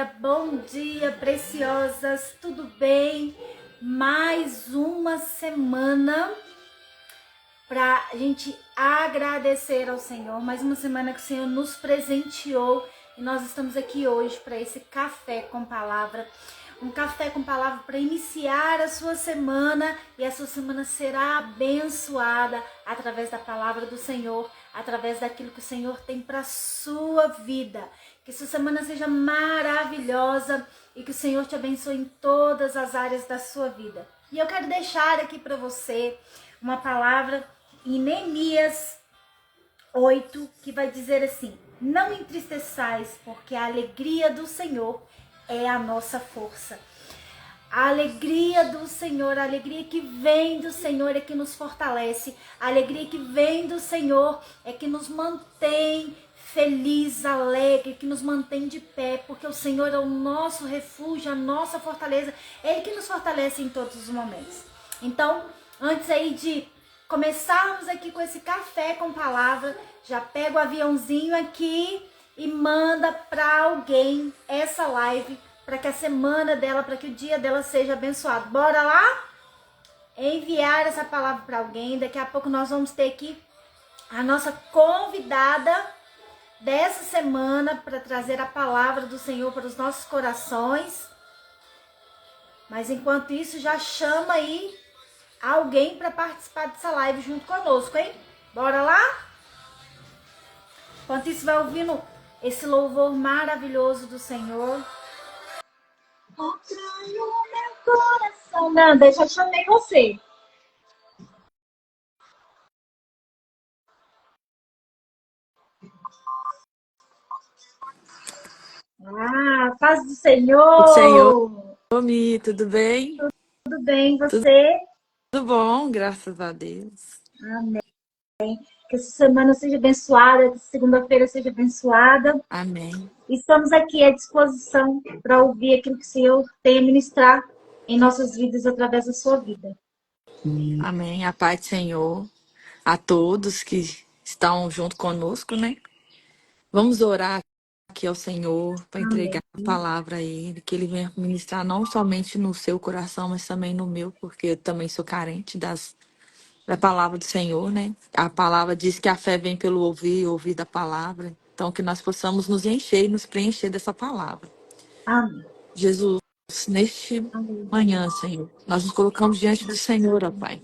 bom dia, preciosas, tudo bem? Mais uma semana para a gente agradecer ao Senhor, mais uma semana que o Senhor nos presenteou e nós estamos aqui hoje para esse café com palavra. Um café com palavra para iniciar a sua semana, e a sua semana será abençoada através da palavra do Senhor, através daquilo que o Senhor tem para a sua vida. Que sua semana seja maravilhosa e que o Senhor te abençoe em todas as áreas da sua vida. E eu quero deixar aqui para você uma palavra em Neemias 8, que vai dizer assim: não entristeçais, porque a alegria do Senhor é a nossa força. A alegria do Senhor, a alegria que vem do Senhor é que nos fortalece. A alegria que vem do Senhor é que nos mantém feliz, alegre, que nos mantém de pé, porque o Senhor é o nosso refúgio, a nossa fortaleza. É Ele que nos fortalece em todos os momentos. Então, antes aí de começarmos aqui com esse café com palavra, já pega o aviãozinho aqui e manda para alguém essa live, para que a semana dela, para que o dia dela seja abençoado. Bora lá? Enviar essa palavra para alguém. Daqui a pouco nós vamos ter aqui a nossa convidada dessa semana para trazer a palavra do Senhor para os nossos corações. Mas enquanto isso, já chama aí alguém para participar dessa live junto conosco, hein? Bora lá? Enquanto isso, vai ouvindo esse louvor maravilhoso do Senhor. Atrai o meu coração. Não, deixa eu chamar você. Paz do Senhor, Senhor. tudo bem? Tudo bem, Tudo você? bom, graças a Deus. Amém. Que essa semana seja abençoada, que segunda-feira seja abençoada. Amém. Estamos aqui à disposição para ouvir aquilo que o Senhor tem a ministrar em nossas vidas através da sua vida. Amém. A paz do Senhor a todos que estão junto conosco, né? Vamos orar aqui ao Senhor para Amém. entregar a palavra a Ele, que Ele venha ministrar não somente no seu coração, mas também no meu, porque eu também sou carente da palavra do Senhor, né? A palavra diz que a fé vem pelo ouvir e ouvir da palavra. Então, que nós possamos nos encher e nos preencher dessa palavra. Amém. Jesus, neste manhã, Senhor, nós nos colocamos diante do Senhor, ó Pai.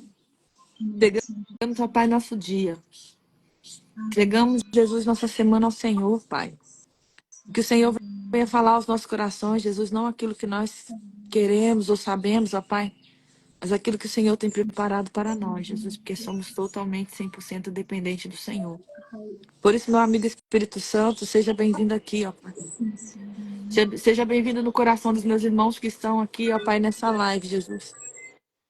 Entregamos, ó Pai, nosso dia. Entregamos, Jesus, nossa semana ao Senhor, Pai. Que o Senhor venha falar aos nossos corações, Jesus, não aquilo que nós queremos ou sabemos, ó Pai, mas aquilo que o Senhor tem preparado para nós, Jesus, porque somos totalmente 100% dependentes do Senhor. Por isso, meu amigo Espírito Santo, seja bem-vindo aqui, ó Pai. Seja bem-vindo no coração dos meus irmãos que estão aqui, ó Pai, nessa live, Jesus.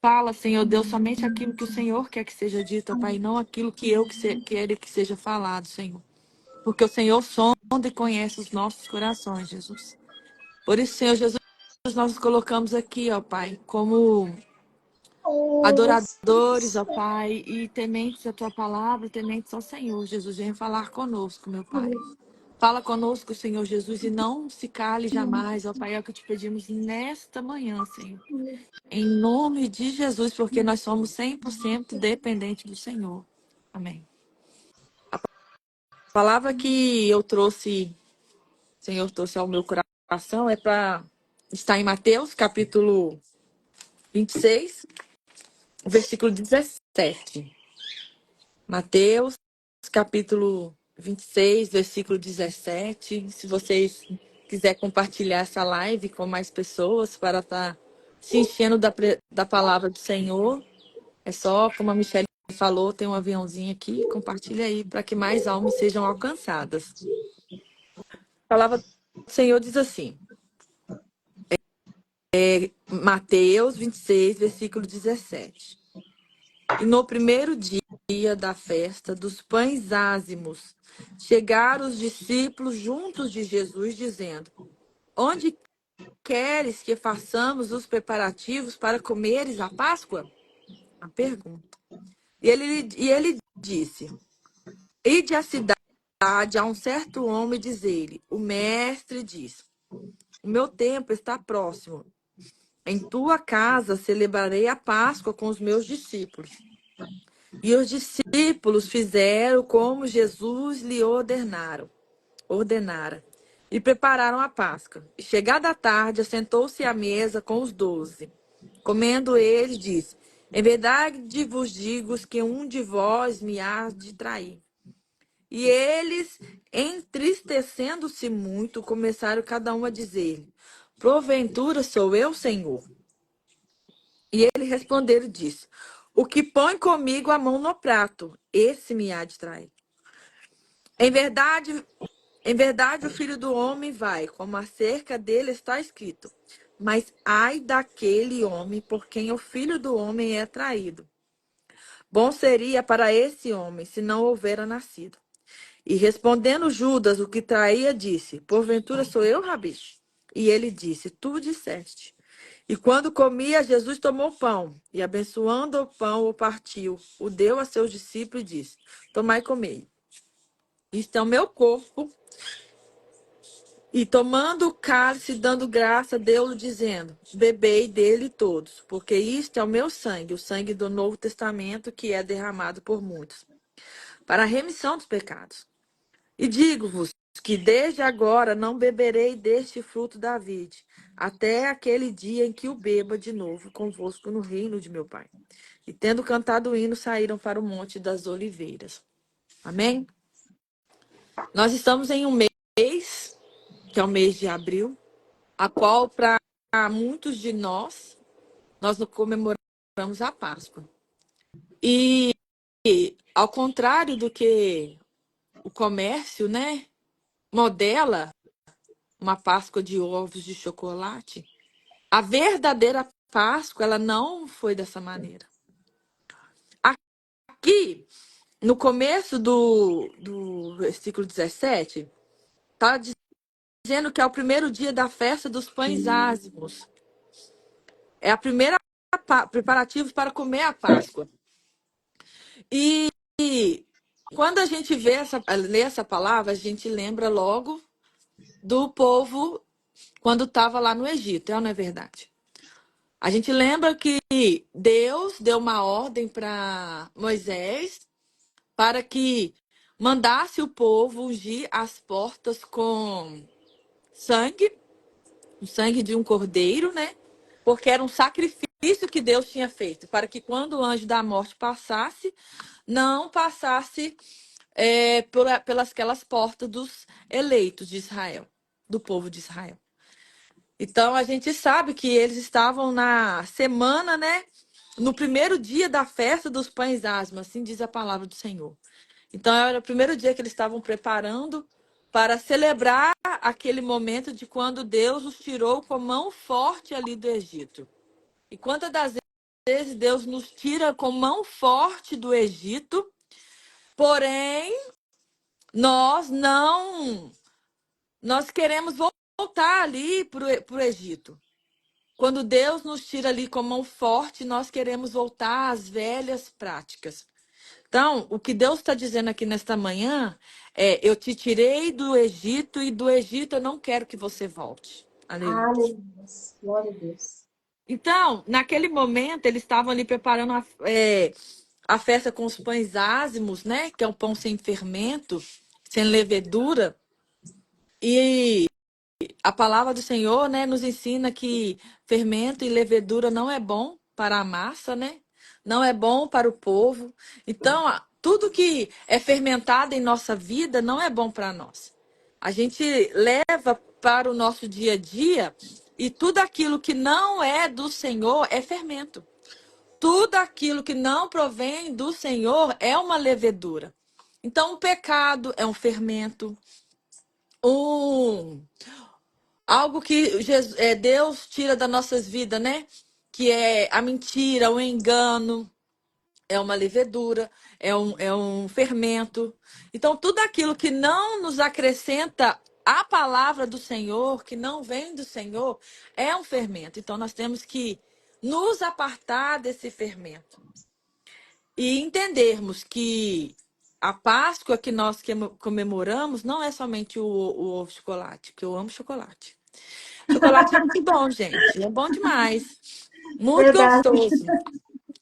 Fala, Senhor Deus, somente aquilo que o Senhor quer que seja dito, ó Pai, e não aquilo que eu quero que seja falado, Senhor. Porque o Senhor sonda e conhece os nossos corações, Jesus. Por isso, Senhor Jesus, nós nos colocamos aqui, ó Pai, como adoradores, ó Pai, e tementes a Tua palavra, tementes ao Senhor. Jesus, venha falar conosco, meu Pai. Fala conosco, Senhor Jesus, e não se cale jamais, ó Pai, é o que te pedimos nesta manhã, Senhor. Em nome de Jesus, porque nós somos 100% dependentes do Senhor. Amém. A palavra que eu trouxe, o Senhor trouxe ao meu coração, é para estar em Mateus, capítulo 26, versículo 17. Mateus, capítulo 26, versículo 17. Se vocês quiserem compartilhar essa live com mais pessoas para estar se enchendo da palavra do Senhor, é só, como a Michelle falou, tem um aviãozinho aqui, compartilha aí para que mais almas sejam alcançadas. A palavra do Senhor diz assim, Mateus 26, versículo 17. E no primeiro dia da festa dos pães ázimos, chegaram os discípulos juntos de Jesus, dizendo: onde queres que façamos os preparativos para comeres a Páscoa? A pergunta. E ele disse: ide à cidade a um certo homem, diz ele, o mestre diz: o meu tempo está próximo. Em tua casa celebrarei a Páscoa com os meus discípulos. E os discípulos fizeram como Jesus lhe ordenara, e prepararam a Páscoa. E chegada a tarde, assentou-se à mesa com os 12. Comendo ele, disse: Em verdade vos digo que um de vós me há de trair. E eles, entristecendo-se muito, começaram cada um a dizer: Porventura sou eu, Senhor? E ele respondeu e disse: O que põe comigo a mão no prato, esse me há de trair. Em verdade, o Filho do Homem vai, como acerca dele está escrito. Mas ai daquele homem por quem o Filho do Homem é traído. Bom seria para esse homem se não houvera nascido. E respondendo Judas, o que traía, disse: Porventura sou eu, Rabi? E ele disse: Tu disseste. E quando comia, Jesus tomou pão, e abençoando o pão, o partiu, o deu a seus discípulos e disse: Tomai e comei. Isto é o meu corpo. E tomando o cálice, dando graça, deu-lhe, dizendo: Bebei dele todos, porque isto é o meu sangue, o sangue do Novo Testamento, que é derramado por muitos, para a remissão dos pecados. E digo-vos que desde agora não beberei deste fruto da vide, até aquele dia em que o beba de novo convosco no reino de meu Pai. E tendo cantado o hino, saíram para o Monte das Oliveiras. Amém? Nós estamos em um mês, que é o mês de abril, a qual para muitos de nós não comemoramos a Páscoa. E ao contrário do que o comércio, né, modela uma Páscoa de ovos de chocolate, a verdadeira Páscoa, ela não foi dessa maneira. Aqui, no começo do versículo 17, está dizendo que é o primeiro dia da festa dos pães ázimos. É a primeira preparativos para comer a Páscoa. E quando a gente lê essa palavra, a gente lembra logo do povo quando estava lá no Egito, não é verdade? A gente lembra que Deus deu uma ordem para Moisés para que mandasse o povo ungir as portas com sangue, o sangue de um cordeiro, né? Porque era um sacrifício que Deus tinha feito, para que quando o anjo da morte passasse, não passasse pelas aquelas portas dos eleitos de Israel, do povo de Israel. Então a gente sabe que eles estavam na semana, né? No primeiro dia da festa dos pães ázimos, assim diz a palavra do Senhor. Então era o primeiro dia que eles estavam preparando para celebrar aquele momento de quando Deus os tirou com mão forte ali do Egito. E quantas das vezes Deus nos tira com mão forte do Egito, porém nós não, nós queremos voltar ali para o Egito. Quando Deus nos tira ali com mão forte, nós queremos voltar às velhas práticas. Então, o que Deus está dizendo aqui nesta manhã é: eu te tirei do Egito e do Egito eu não quero que você volte. Aleluia. Aleluia. Glória a Deus. Então, naquele momento, eles estavam ali preparando a festa com os pães ázimos, né? Que é um pão sem fermento, sem levedura. E a palavra do Senhor, né, nos ensina que fermento e levedura não é bom para a massa, né? Não é bom para o povo. Então, tudo que é fermentado em nossa vida não é bom para nós. A gente leva para o nosso dia a dia e tudo aquilo que não é do Senhor é fermento. Tudo aquilo que não provém do Senhor é uma levedura. Então, o pecado é um fermento. Um Algo que Deus tira das nossas vidas, né? Que é a mentira, o engano, é uma levedura, é um fermento. Então, tudo aquilo que não nos acrescenta a palavra do Senhor, que não vem do Senhor, é um fermento. Então, nós temos que nos apartar desse fermento e entendermos que a Páscoa que nós comemoramos não é somente o ovo de chocolate, que eu amo chocolate. chocolate é muito bom, gente. É bom demais. Muito Verdade. gostoso.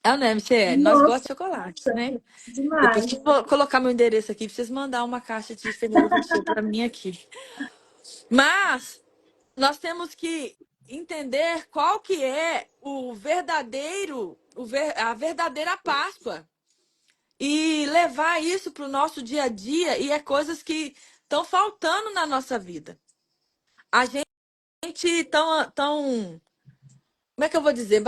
É, né, Michele? Nós gostamos de Nossa, chocolate, né? Depois demais. eu vou colocar meu endereço aqui pra vocês mandar uma caixa de Ferreiro Rocher para mim aqui. Mas nós temos que entender qual que é o verdadeiro, a verdadeira Páscoa e levar isso para o nosso dia a dia e é coisas que estão faltando na nossa vida. A gente tão, como é que eu vou dizer,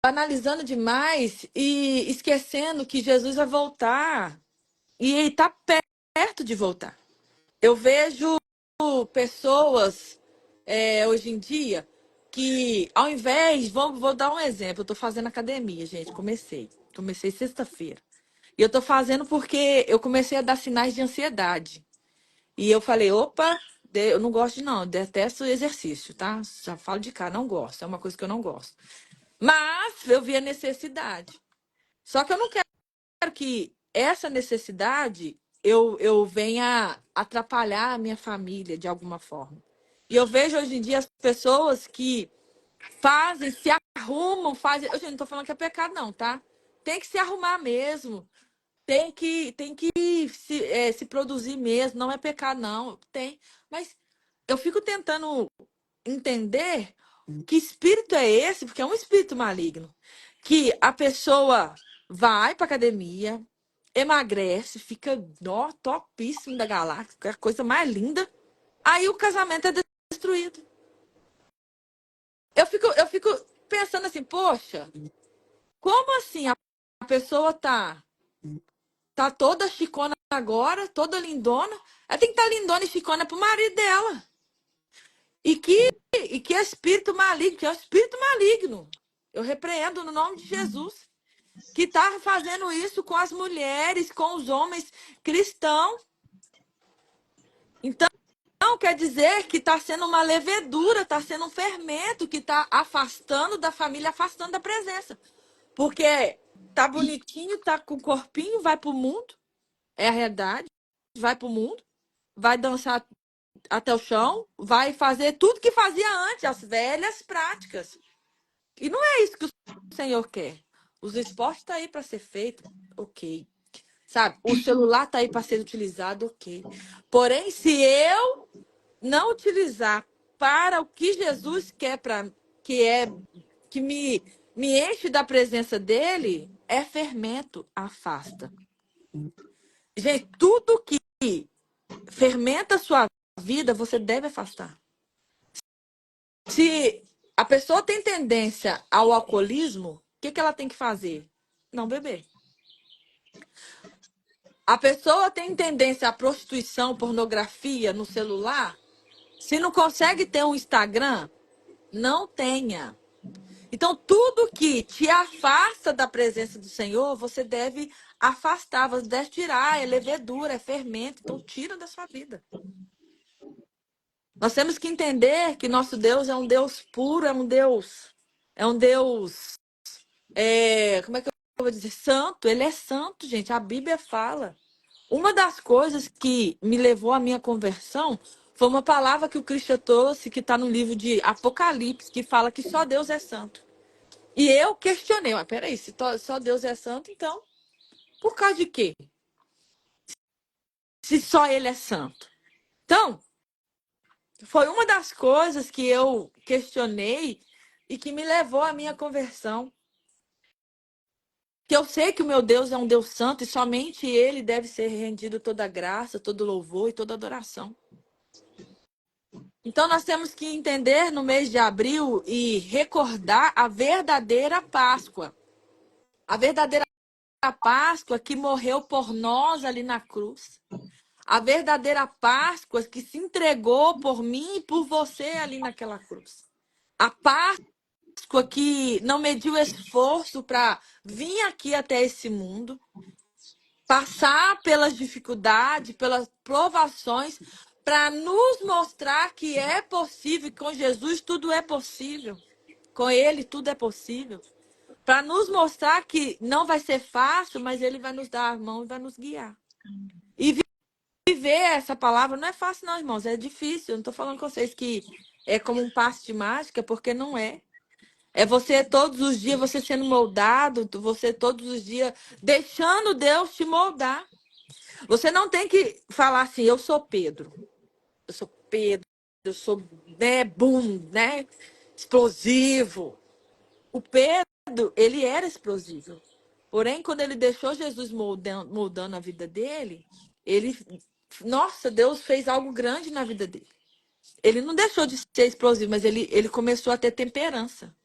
banalizando demais e esquecendo que Jesus vai voltar e está perto de voltar. Eu vejo pessoas hoje em dia que, ao invés, vou dar um exemplo, eu estou fazendo academia, gente, comecei sexta-feira. E eu estou fazendo porque eu comecei a dar sinais de ansiedade. E eu falei, opa, eu não gosto de não, eu detesto exercício, tá? Já falo de cá, não gosto, é uma coisa que eu não gosto. Mas eu vi a necessidade. Só que eu não quero que essa necessidade eu venha atrapalhar a minha família de alguma forma. E eu vejo hoje em dia as pessoas que fazem, se arrumam, fazem. Eu, gente, não tô falando que é pecado, não, tá? Tem que se arrumar mesmo. Tem que se produzir mesmo. Não é pecado, não. Tem. Mas eu fico tentando entender que espírito é esse, porque é um espírito maligno. Que a pessoa vai pra academia, emagrece, fica topíssimo da galáxia, a coisa mais linda. Aí o casamento é destruído. Eu fico pensando assim, poxa, como assim a pessoa tá toda chicona agora, toda lindona? Ela tem que estar lindona e chicona pro marido dela. E que é espírito maligno, que é o espírito maligno. Eu repreendo no nome de Jesus, que está fazendo isso com as mulheres, com os homens cristãos. Então, quer dizer que está sendo uma levedura, está sendo um fermento que está afastando da família, afastando da presença. Porque tá bonitinho, tá com corpinho, vai pro mundo, é a realidade, vai pro mundo, vai dançar até o chão, vai fazer tudo que fazia antes, as velhas práticas. E não é isso que o Senhor quer. Os esportes estão aí para ser feito, ok. Sabe? O celular está aí para ser utilizado, ok. Porém, se eu não utilizar para o que Jesus quer para que me enche da presença dele, é fermento, afasta. Gente, tudo que fermenta a sua vida, você deve afastar. Se a pessoa tem tendência ao alcoolismo, o que ela tem que fazer? Não beber. A pessoa tem tendência à prostituição, pornografia no celular. Se não consegue ter um Instagram, não tenha. Então, tudo que te afasta da presença do Senhor, você deve afastar, você deve tirar. É levedura, é fermento. Então, tira da sua vida. Nós temos que entender que nosso Deus é um Deus puro, é um Deus, como é que eu vou dizer? Santo. Ele é santo, gente. A Bíblia fala. Uma das coisas que me levou à minha conversão foi uma palavra que o Cristo trouxe, que está no livro de Apocalipse, que fala que só Deus é santo. E eu questionei, mas peraí, se só Deus é santo, então, por causa de quê? Se só Ele é santo. Então, foi uma das coisas que eu questionei e que me levou à minha conversão. Que eu sei que o meu Deus é um Deus santo e somente Ele deve ser rendido toda graça, todo louvor e toda adoração. Então, nós temos que entender no mês de abril e recordar a verdadeira Páscoa. A verdadeira Páscoa que morreu por nós ali na cruz. A verdadeira Páscoa que se entregou por mim e por você ali naquela cruz. A Páscoa que não mediu esforço para vir aqui até esse mundo, passar pelas dificuldades, pelas provações, para nos mostrar que é possível, com Jesus tudo é possível. Com Ele tudo é possível. Para nos mostrar que não vai ser fácil, mas Ele vai nos dar a mão e vai nos guiar. E viver essa palavra não é fácil, não, irmãos. É difícil. Eu não estou falando com vocês que é como um passe de mágica, porque não é. É você todos os dias, você sendo moldado, você todos os dias deixando Deus te moldar. Você não tem que falar assim, eu sou Pedro, eu sou, né, boom, né, explosivo. O Pedro, ele era explosivo. Porém, quando ele deixou Jesus moldando a vida dele, ele, nossa, Deus fez algo grande na vida dele. Ele não deixou de ser explosivo, mas ele começou a ter temperança.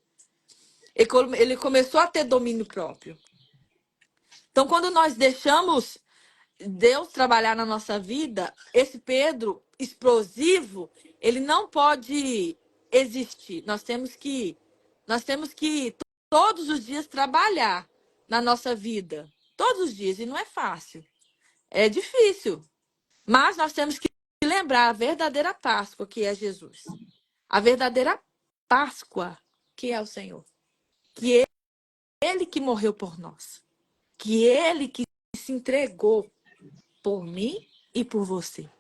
Ele começou a ter domínio próprio. Então, quando nós deixamos Deus trabalhar na nossa vida, esse Pedro explosivo, ele não pode existir. Nós temos que todos os dias trabalhar na nossa vida, todos os dias, e não é fácil. É difícil, mas nós temos que lembrar a verdadeira Páscoa, que é Jesus. A verdadeira Páscoa, que é o Senhor. Que ele que morreu por nós. Que ele que se entregou por mim e por você.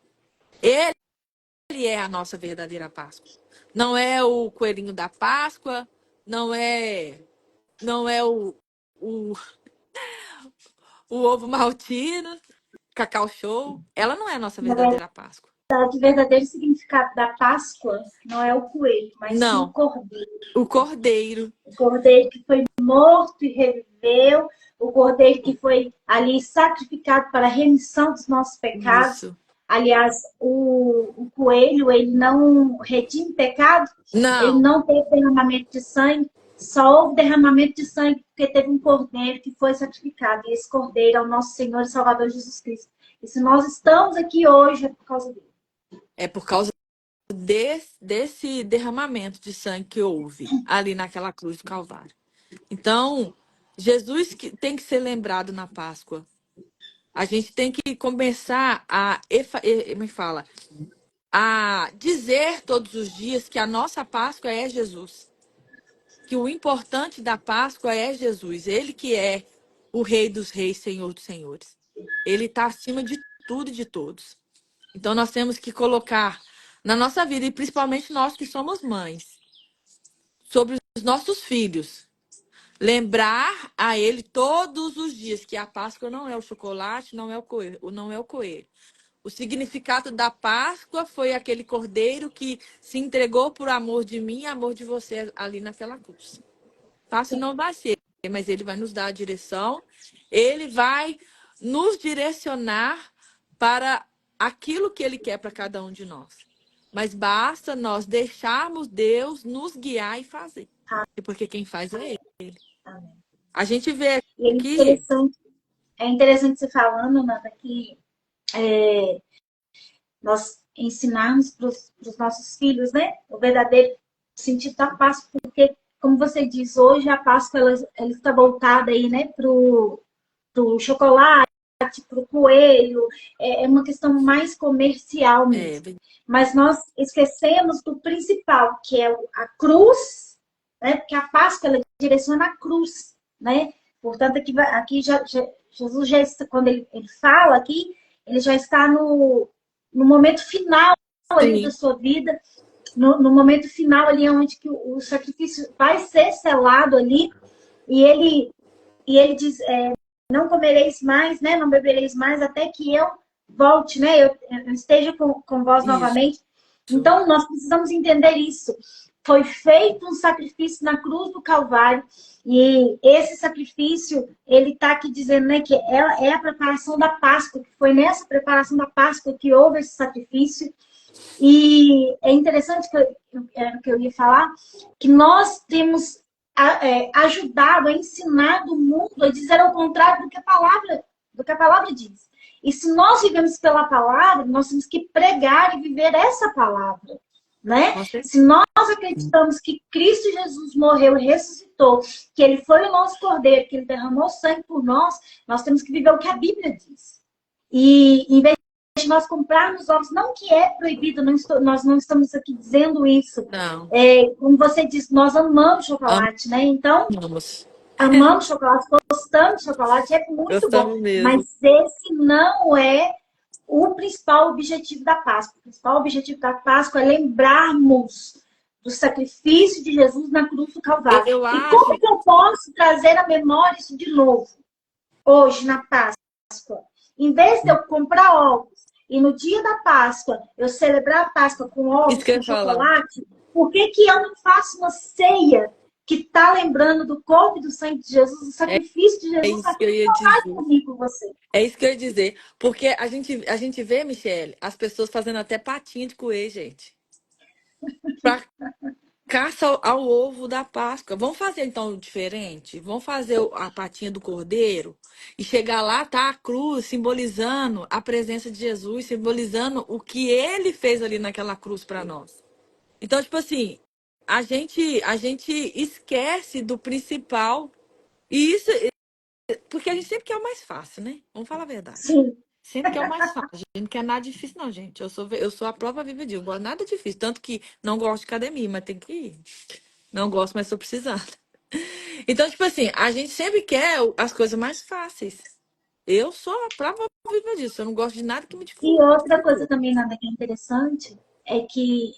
Ele é a nossa verdadeira Páscoa. Não é o coelhinho da Páscoa, não é o, o ovo maltino, cacau show. Ela não é a nossa Na verdadeira Páscoa. verdade, o verdadeiro significado da Páscoa não é o coelho, mas sim o Não, cordeiro. o cordeiro. O cordeiro que foi morto e reviveu, o cordeiro que foi ali sacrificado para a remissão dos nossos pecados. Isso. Aliás, o coelho, ele não redime pecado, ele Não, não teve derramamento de sangue, só houve derramamento de sangue porque teve um cordeiro que foi sacrificado. E esse cordeiro é o nosso Senhor e Salvador Jesus Cristo. E se nós estamos aqui hoje, é por causa dele. é por causa desse derramamento de sangue que houve ali naquela cruz do Calvário. Então, Jesus tem que ser lembrado na Páscoa. A gente tem que começar me fala, a dizer todos os dias que a nossa Páscoa é Jesus. Que o importante da Páscoa é Jesus. Ele que é o Rei dos Reis, Senhor dos Senhores. Ele está acima de tudo e de todos. Então, nós temos que colocar na nossa vida, e principalmente nós que somos mães, sobre os nossos filhos. Lembrar a ele todos os dias que a Páscoa não é o chocolate, não é o coelho, não é o coelho. O significado da Páscoa foi aquele cordeiro que se entregou por amor de mim e amor de você ali naquela cruz. Fácil não vai ser, mas ele vai nos dar a direção, ele vai nos direcionar para aquilo que ele quer para cada um de nós. Mas basta nós deixarmos Deus nos guiar e fazer. Porque quem faz é ele. Amém. A gente vê E aqui. é interessante você falando, Nanda, que nós ensinarmos para os nossos filhos, né, o verdadeiro sentido da Páscoa, porque, como você diz, hoje a Páscoa ela está voltada aí, né, para o chocolate, para o coelho, é uma questão mais comercial mesmo. Mas nós esquecemos do principal, que é a cruz, né, porque a Páscoa ela direciona a cruz, né? Portanto, aqui Jesus já está, quando ele fala aqui, ele já está no momento final ali da sua vida, no momento final ali onde que o sacrifício vai ser selado ali, e ele diz, não comereis mais, né? Não bebereis mais até que eu volte, né? Eu esteja com vós novamente. Então, nós precisamos entender isso. Foi feito um sacrifício na cruz do Calvário, e esse sacrifício, ele está aqui dizendo, né, que é a preparação da Páscoa, que foi nessa preparação da Páscoa que houve esse sacrifício. E é interessante que eu ia falar, que nós temos ajudado, ensinado o mundo a dizer ao contrário do que a palavra diz. E se nós vivemos pela palavra, nós temos que pregar e viver essa palavra, né? Se nós acreditamos que Cristo Jesus morreu e ressuscitou, que ele foi o nosso cordeiro, que ele derramou sangue por nós, nós temos que viver o que a Bíblia diz. E em vez de nós comprarmos ovos, não que é proibido, nós não estamos aqui dizendo isso. Não. Como você disse, nós amamos chocolate, né? Então, amamos chocolate, gostamos de chocolate, é muito bom. Mesmo. Mas esse não é o principal objetivo da Páscoa. O principal objetivo da Páscoa é lembrarmos do sacrifício de Jesus na cruz do Calvário. Eu E como acho. que eu posso trazer à memória isso de novo, hoje, na Páscoa? Em vez de eu comprar ovos e no dia da Páscoa eu celebrar a Páscoa com Isso ovos, que eu com ia falar. chocolate, por que que eu não faço uma ceia que está lembrando do corpo e do sangue de Jesus, do sacrifício de É Jesus isso que aqui eu no ia Calvário dizer. comigo, você? É isso que eu ia dizer. Porque a gente vê, Michele, as pessoas fazendo até patinha de coelho, gente. Pra caça ao ovo da Páscoa. Vamos fazer então diferente? Vamos fazer a patinha do cordeiro e chegar lá, tá a cruz simbolizando a presença de Jesus, simbolizando o que ele fez ali naquela cruz para nós. Então, tipo assim, a gente esquece do principal. E isso, porque a gente sempre quer o mais fácil, né? Vamos falar a verdade. Sim. Sempre quer o mais fácil. A gente não quer nada difícil, não, gente. Eu sou a prova viva disso. Não gosto de nada difícil. Tanto que não gosto de academia, mas tem que ir. Não gosto, mas estou precisando. Então, tipo assim, a gente sempre quer as coisas mais fáceis. Eu sou a prova viva disso. Eu não gosto de nada que me E outra coisa dificulte. também, nada que é interessante, é que,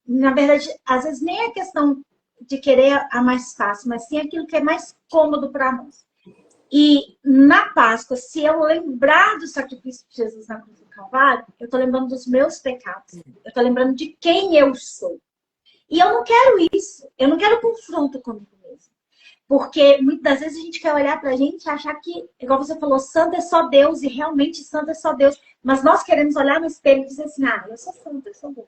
na verdade, às vezes nem é questão de querer a mais fácil, mas sim aquilo que é mais cômodo para nós. E na Páscoa, se eu lembrar do sacrifício de Jesus na cruz do Calvário, eu estou lembrando dos meus pecados. Eu estou lembrando de quem eu sou. E eu não quero isso. Eu não quero confronto comigo mesmo. Porque muitas vezes a gente quer olhar pra gente e achar que, igual você falou, santo é só Deus e realmente santo é só Deus. Mas nós queremos olhar no espelho e dizer assim, ah, eu sou santo, eu sou bom.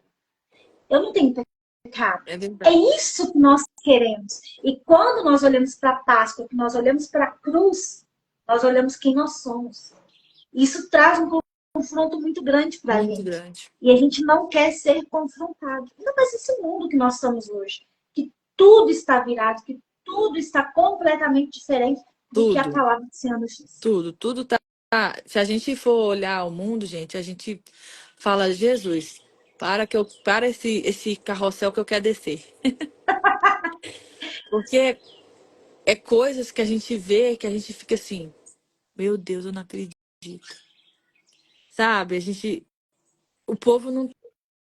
Eu não tenho pecado. É É verdade. isso que nós queremos. E quando nós olhamos para a Páscoa, que nós olhamos para a cruz, nós olhamos quem nós somos. Isso traz um confronto muito grande para a Muito gente. grande. E a gente não quer ser confrontado. Ainda mais esse mundo que nós estamos hoje. Que tudo está virado, que tudo está completamente diferente do que a Tudo. palavra do Senhor nos diz. Tudo tá. Se a gente for olhar o mundo, gente, a gente fala, Jesus, para esse carrossel que eu quero descer. Porque é coisas que a gente vê que a gente fica assim, meu Deus, eu não acredito. Sabe? O povo não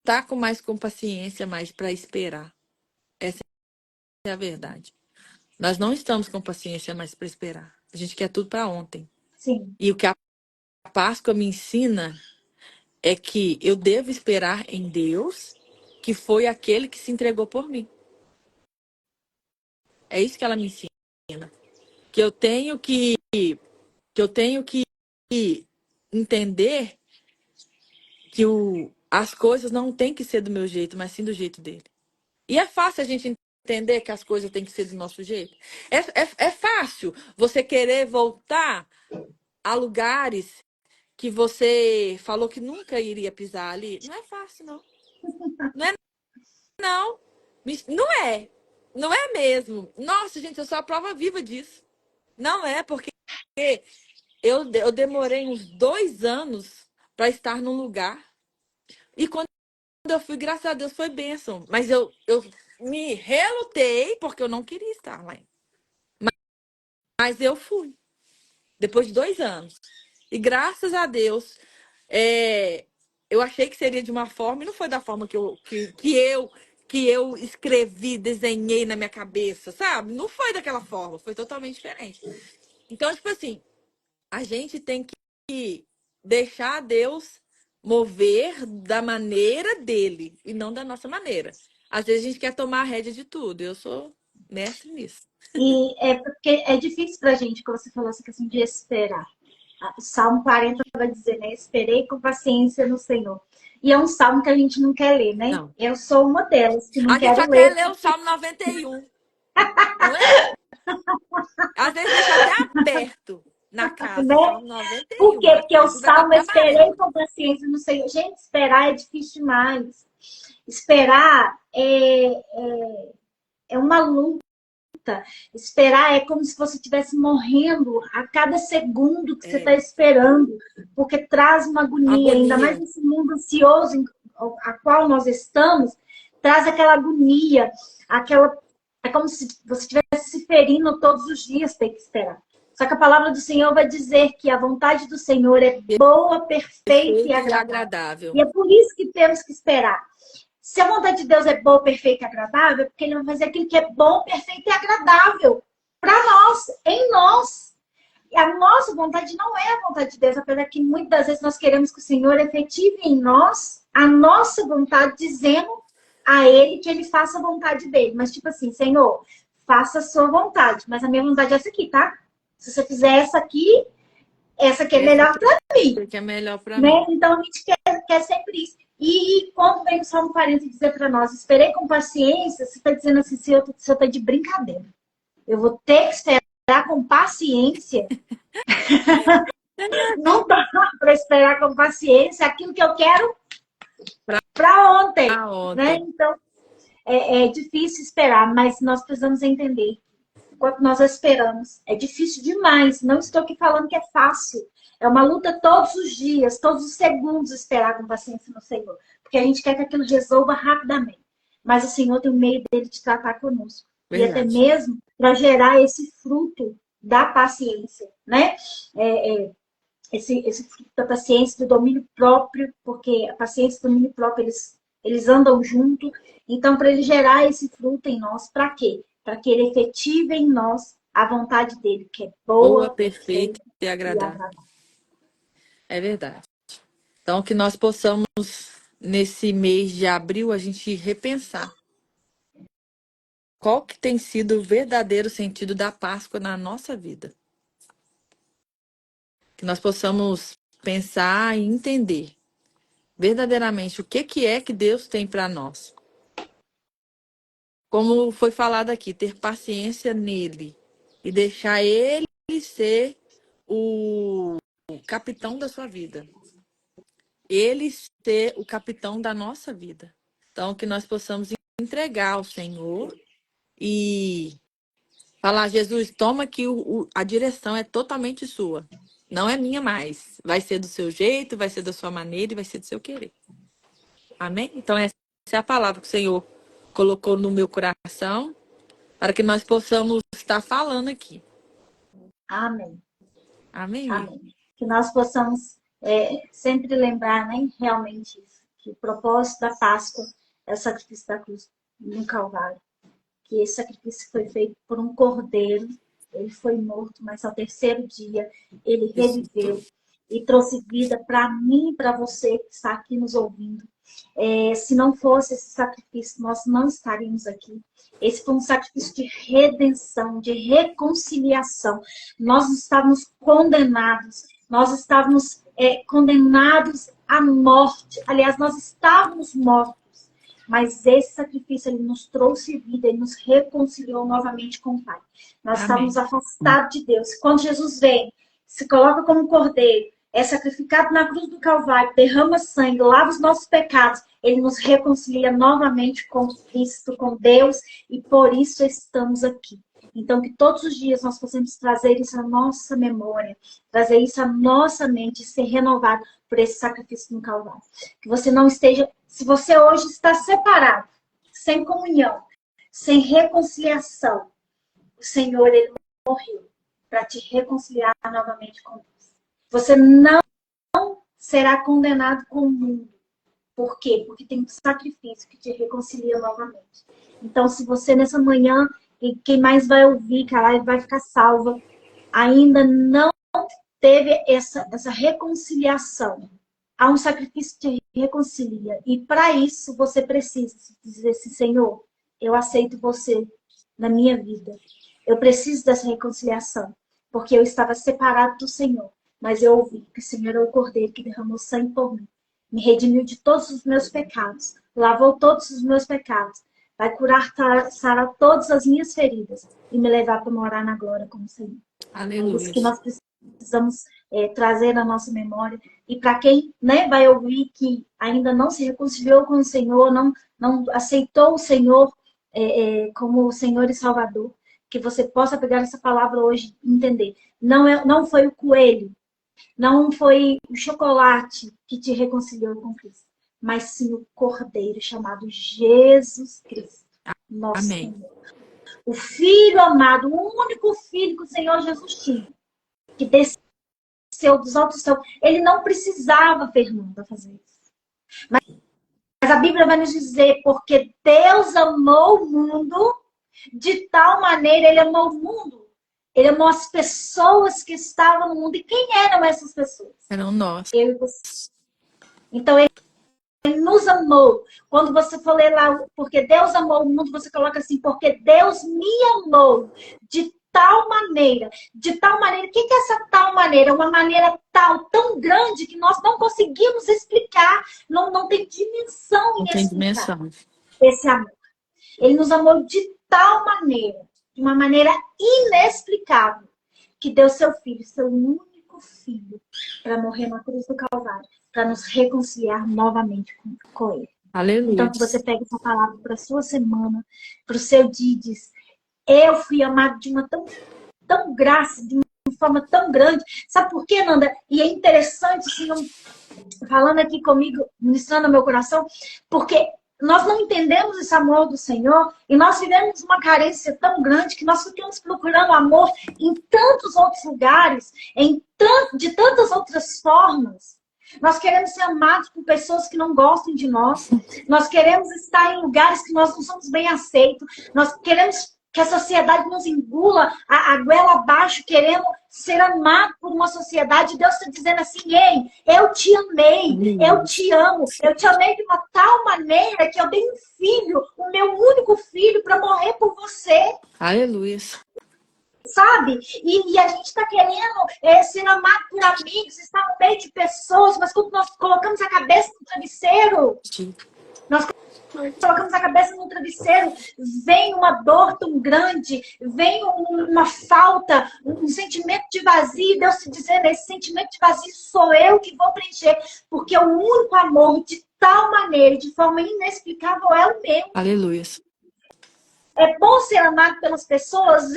tá com paciência mais para esperar. Essa é a verdade. Nós não estamos com paciência mais para esperar. A gente quer tudo para ontem. Sim. E o que a Páscoa me ensina é que eu devo esperar em Deus, que foi aquele que se entregou por mim. É isso que ela me ensina. Que eu tenho que entender que as coisas não têm que ser do meu jeito, mas sim do jeito dele. E é fácil a gente entender que as coisas têm que ser do nosso jeito. É fácil você querer voltar a lugares que você falou que nunca iria pisar ali. Não é fácil, não. Não é, não. Não é. Não é mesmo. Nossa, gente, eu sou a prova viva disso. Não é, porque eu demorei uns 2 anos para estar num lugar. E quando eu fui, graças a Deus, foi bênção. Mas eu me relutei porque eu não queria estar lá. Mas eu fui. Depois de 2 anos. E graças a Deus, eu achei que seria de uma forma e não foi da forma que eu escrevi, desenhei na minha cabeça, sabe? Não foi daquela forma, foi totalmente diferente. Então, tipo assim, a gente tem que deixar Deus mover da maneira dele e não da nossa maneira. Às vezes a gente quer tomar a rédea de tudo. Eu sou mestre nisso. E é porque é difícil para a gente, como você falou, essa questão de esperar. O Salmo 40 vai dizer, né? Esperei com paciência no Senhor. E é um salmo que a gente não quer ler, né? Não. Eu sou uma delas que não A gente quero só quer ler, ler o Salmo 91, não é? Às vezes deixa até aberto na casa, né? Salmo Por 91. quê? Porque o A Bíblia tá salmo até eu esperei amarela. com paciência no Senhor. Gente, esperar é difícil demais. Esperar é uma luta. Esperar é como se você estivesse morrendo a cada segundo que você está É, esperando, porque traz uma agonia, ainda mais agonia. nesse mundo ansioso a qual nós estamos, traz aquela agonia, aquela é como se você estivesse se ferindo todos os dias, tem que esperar. Só que a palavra do Senhor vai dizer que a vontade do Senhor é boa, perfeita e Perfeito e agradável. agradável. E é por isso que temos que esperar. Se a vontade de Deus é boa, perfeita e agradável, é porque ele vai fazer aquilo que é bom, perfeito e agradável para nós, em nós. E a nossa vontade não é a vontade de Deus, apesar que muitas das vezes nós queremos que o Senhor efetive em nós a nossa vontade, dizendo a Ele que Ele faça a vontade dele. Mas tipo assim, Senhor, faça a sua vontade, mas a minha vontade é essa aqui, tá? Se você fizer essa aqui é melhor para mim. Que é melhor para Né? mim. Então a gente quer sempre isso. E quando vem o Salmo 40 dizer para nós, esperei com paciência, você está dizendo assim, se eu estou de brincadeira. Eu vou ter que esperar com paciência. Não dá para esperar com paciência aquilo que eu quero para ontem. Né? Então, é difícil esperar, mas nós precisamos entender. Enquanto nós esperamos, é difícil demais. Não estou aqui falando que é fácil. É uma luta todos os dias, todos os segundos esperar com paciência no Senhor. Porque a gente quer que aquilo resolva rapidamente. Mas o Senhor tem um meio dele de tratar conosco. Verdade. E até mesmo para gerar esse fruto da paciência, né? Esse fruto da paciência, do domínio próprio, porque a paciência e o domínio próprio, eles andam junto. Então, para ele gerar esse fruto em nós, para quê? Para que ele efetive em nós a vontade dele, que é boa, perfeita e agradável. É verdade. Então, que nós possamos, nesse mês de abril, a gente repensar qual que tem sido o verdadeiro sentido da Páscoa na nossa vida. Que nós possamos pensar e entender verdadeiramente o que é que Deus tem para nós. Como foi falado aqui, ter paciência nele e deixar ele ser o capitão da sua vida. Ele ser o capitão da nossa vida. Então, que nós possamos entregar ao Senhor e falar, Jesus, toma que a direção é totalmente sua. Não é minha mais. Vai ser do seu jeito, vai ser da sua maneira e vai ser do seu querer. Amém? Então, essa é a palavra que o Senhor colocou no meu coração para que nós possamos estar falando aqui. Amém. Amém? Amém. Que nós possamos sempre lembrar, né, realmente isso, que o propósito da Páscoa é o sacrifício da cruz no Calvário. Que esse sacrifício foi feito por um cordeiro, ele foi morto, mas ao terceiro dia ele reviveu e trouxe vida para mim e para você que está aqui nos ouvindo. Se não fosse esse sacrifício, nós não estaríamos aqui. Esse foi um sacrifício de redenção, de reconciliação. Nós estávamos condenados, condenados à morte. Aliás, nós estávamos mortos. Mas esse sacrifício, ele nos trouxe vida, ele nos reconciliou novamente com o Pai. Nós estávamos afastados de Deus. Quando Jesus vem, se coloca como cordeiro, é sacrificado na cruz do Calvário, derrama sangue, lava os nossos pecados, ele nos reconcilia novamente com Cristo, com Deus, e por isso estamos aqui. Então, que todos os dias nós possamos trazer isso à nossa memória, trazer isso à nossa mente, ser renovado por esse sacrifício no Calvário. Que você não esteja... Se você hoje está separado, sem comunhão, sem reconciliação, o Senhor, ele morreu para te reconciliar novamente com Deus. Você não será condenado com o mundo. Por quê? Porque tem um sacrifício que te reconcilia novamente. Então, se você nessa manhã, e quem mais vai ouvir, que a live vai ficar salva, ainda não teve essa reconciliação, há um sacrifício que te reconcilia. E para isso, você precisa dizer assim, Senhor, eu aceito você na minha vida. Eu preciso dessa reconciliação, porque eu estava separado do Senhor. Mas eu ouvi que o Senhor é o Cordeiro que derramou sangue por mim. Me redimiu de todos os meus pecados. Lavou todos os meus pecados. Vai curar, sarar todas as minhas feridas. E me levar para morar na glória com o Senhor. Aleluia. É isso que nós precisamos trazer na nossa memória. E para quem, né, vai ouvir que ainda não se reconciliou com o Senhor, não aceitou o Senhor como o Senhor e Salvador, que você possa pegar essa palavra hoje e entender. Não foi o coelho, não foi o chocolate que te reconciliou com Cristo, mas sim o Cordeiro chamado Jesus Cristo, nosso Senhor. O Filho amado, o único Filho que o Senhor Jesus tinha, que desceu dos altos céus. Ele não precisava, Fernanda, fazer isso. Mas Mas a Bíblia vai nos dizer, porque Deus amou o mundo de tal maneira, ele amou o mundo. Ele amou as pessoas que estavam no mundo. E quem eram essas pessoas? Eram nós. Eu e você. Então, ele nos amou. Quando você for ler lá, porque Deus amou o mundo, você coloca assim, porque Deus me amou de tal maneira. De tal maneira. O que é essa tal maneira? Uma maneira tal, tão grande, que nós não conseguimos explicar. Não tem dimensão Não em tem explicar dimensão. esse amor. Ele nos amou de tal maneira, de uma maneira inexplicável, que deu seu filho, seu único filho, para morrer na cruz do Calvário, para nos reconciliar novamente com ele. Aleluia. Então, que você pegue essa palavra para a sua semana, para o seu dia e diz, eu fui amado de uma tão graça, de uma forma tão grande. Sabe por quê, Nanda? E é interessante, assim, falando aqui comigo, ministrando ao meu coração, porque nós não entendemos esse amor do Senhor e nós vivemos uma carência tão grande que nós ficamos procurando amor em tantos outros lugares, de tantas outras formas. Nós queremos ser amados por pessoas que não gostam de nós. Nós queremos estar em lugares que nós não somos bem aceitos. Nós queremos que a sociedade nos engula a goela abaixo, querendo ser amado por uma sociedade. Deus está dizendo assim, ei, eu te amei, eu te amo, eu te amei de uma tal maneira que eu dei um filho, o meu único filho, para morrer por você. Aleluia. Sabe? E a gente está querendo ser amado por amigos, estar no meio de pessoas, mas quando nós colocamos a cabeça no travesseiro, nós colocamos a cabeça no travesseiro, vem uma dor tão grande, vem uma falta, um sentimento de vazio. Deus te dizendo, esse sentimento de vazio sou eu que vou preencher, porque o único amor de tal maneira, de forma inexplicável, é o meu. Aleluia. É bom ser amado pelas pessoas?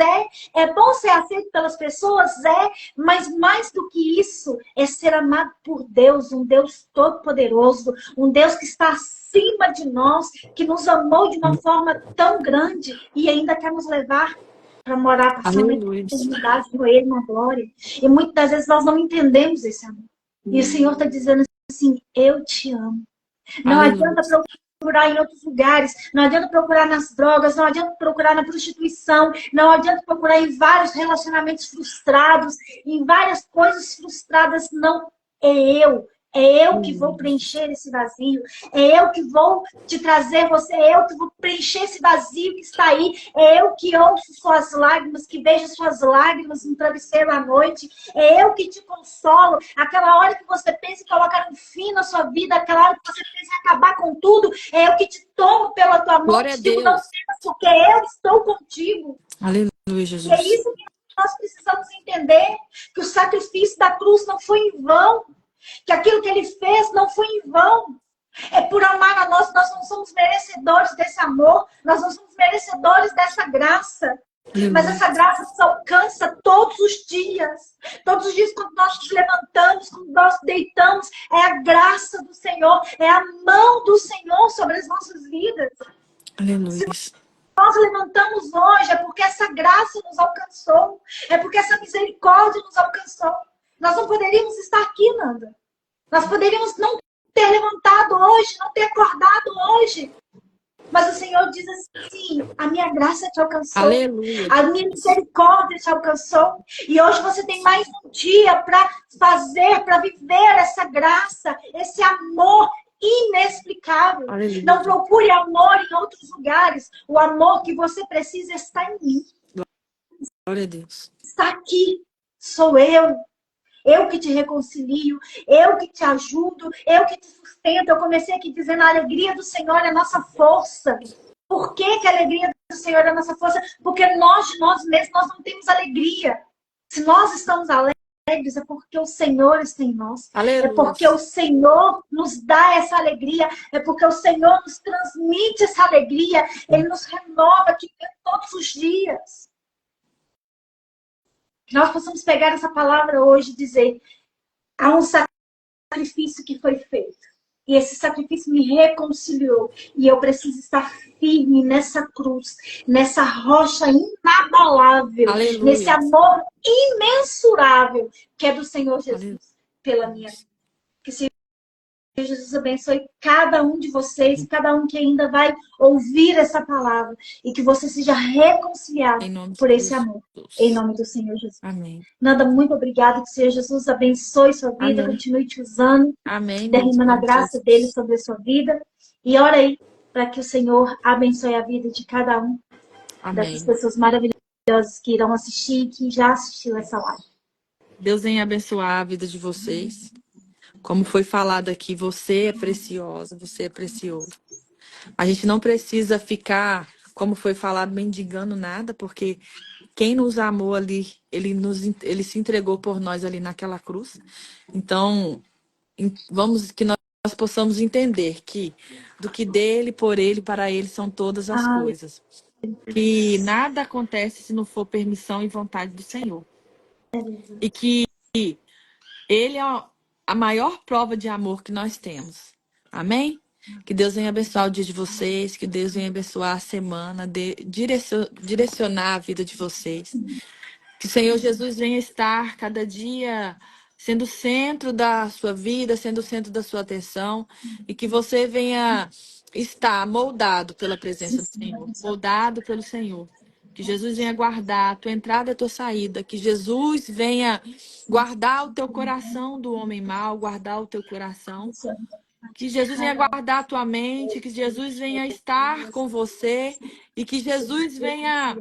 É bom ser aceito pelas pessoas? Mas mais do que isso, é ser amado por Deus, um Deus todo-poderoso, um Deus que está acima de nós, que nos amou de uma forma tão grande e ainda quer nos levar para morar, passar uma eternidade com Ele na glória. E muitas das vezes nós não entendemos esse amor. E o Senhor está dizendo assim, eu te amo. Não adianta procurar em outros lugares, não adianta procurar nas drogas, não adianta procurar na prostituição, não adianta procurar em vários relacionamentos frustrados, em várias coisas frustradas. Não, é eu que vou preencher esse vazio, é eu que vou te trazer você, é eu que vou preencher esse vazio que está aí, é eu que ouço suas lágrimas, que vejo suas lágrimas no travesseiro à noite, é eu que te consolo. Aquela hora que você pensa em colocar um fim na sua vida, aquela hora que você pensa em acabar com tudo, é eu que te tomo pela tua mão e digo, não temas, porque eu estou contigo. Aleluia, Jesus. E é isso que nós precisamos entender, que o sacrifício da cruz não foi em vão, que aquilo que ele fez não foi em vão. É por amar a nós não somos merecedores desse amor, nós não somos merecedores dessa graça. Mas essa graça nos alcança todos os dias. Todos os dias, quando nós nos levantamos, quando nós deitamos, é a graça do Senhor, é a mão do Senhor sobre as nossas vidas. Aleluia. Se nós levantamos hoje, é porque essa graça nos alcançou, é porque essa misericórdia nos alcançou. Nós não poderíamos estar aqui, Nanda. Nós poderíamos não ter levantado hoje, não ter acordado hoje. Mas o Senhor diz assim, a minha graça te alcançou. Aleluia. A minha misericórdia te alcançou. E hoje você tem mais um dia para fazer, para viver essa graça, esse amor inexplicável. Aleluia. Não procure amor em outros lugares. O amor que você precisa está em mim. Glória a Deus. Está aqui. Sou eu. Eu que te reconcilio, eu que te ajudo, eu que te sustento. Eu comecei aqui dizendo a alegria do Senhor é a nossa força. Por que a alegria do Senhor é a nossa força? Porque nós, de nós mesmos, nós não temos alegria. Se nós estamos alegres, é porque o Senhor está em nós. Aleluia. É porque o Senhor nos dá essa alegria. É porque o Senhor nos transmite essa alegria. Ele nos renova aqui todos os dias. Que nós possamos pegar essa palavra hoje e dizer, há um sacrifício que foi feito. E esse sacrifício me reconciliou. E eu preciso estar firme nessa cruz, nessa rocha inabalável, Aleluia. nesse amor imensurável que é do Senhor Jesus pela minha vida. Que se Jesus abençoe cada um de vocês e cada um que ainda vai ouvir essa palavra e que você seja reconciliado Em nome por de esse amor. Em Jesus. nome do Senhor Jesus. Amém. Nanda, muito obrigada. Que o Senhor Jesus abençoe sua vida, Amém. continue te usando, Amém, Deus, em derramando a nome de graça dele Jesus. sobre a sua vida. E ora aí para que o Senhor abençoe a vida de cada um dessas Amém. pessoas maravilhosas que irão assistir e que já assistiu essa live. Deus venha abençoar a vida de vocês. Como foi falado aqui, você é preciosa, você é precioso. A gente não precisa ficar, como foi falado, mendigando nada, porque quem nos amou ali, ele se entregou por nós ali naquela cruz. Então, vamos que nós possamos entender que do que dele, por ele, para ele são todas as coisas. Que nada acontece se não for permissão e vontade do Senhor. E que ele é a maior prova de amor que nós temos. Amém? Que Deus venha abençoar o dia de vocês, que Deus venha abençoar a semana, direcionar a vida de vocês. Que o Senhor Jesus venha estar cada dia sendo o centro da sua vida, sendo o centro da sua atenção, e que você venha estar moldado pela presença do Senhor, moldado pelo Senhor. Que Jesus venha guardar a tua entrada e a tua saída, que Jesus venha guardar o teu coração do homem mau, guardar o teu coração. Que Jesus venha guardar a tua mente, que Jesus venha estar com você e que Jesus venha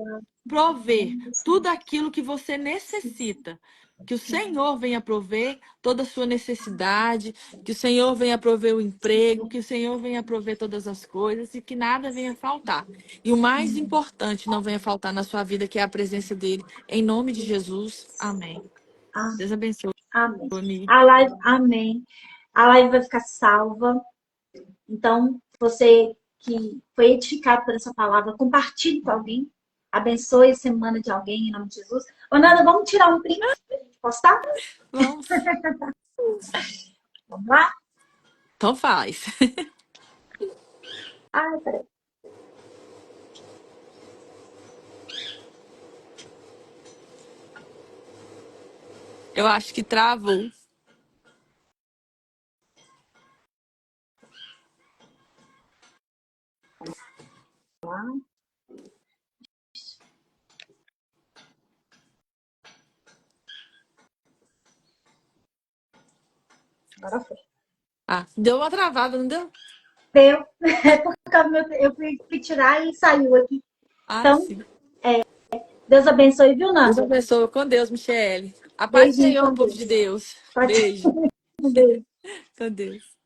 prover tudo aquilo que você necessita. Que o Senhor venha prover toda a sua necessidade, que o Senhor venha prover o emprego, que o Senhor venha prover todas as coisas e que nada venha faltar. E o mais importante não venha faltar na sua vida, que é a presença dele. Em nome de Jesus, amém. Deus abençoe, Amém. amigo. A live, amém. A live vai ficar salva. Então, você que foi edificado por essa palavra, compartilhe com alguém. Abençoe a semana de alguém em nome de Jesus. Ô, Nanda, vamos tirar um print pra gente postar? Vamos. Vamos lá? Então faz. Ai, peraí. Eu acho que travou. Agora foi. Ah, deu uma travada, não deu? Deu. É porque eu fui tirar e saiu aqui. Ah, Então, sim. Deus abençoe, viu, Deus Nanda? abençoe. Com Deus, Michele. A paz do Beijinho Senhor, com povo de Deus. Deus. Pode Beijo. ser. Com Deus.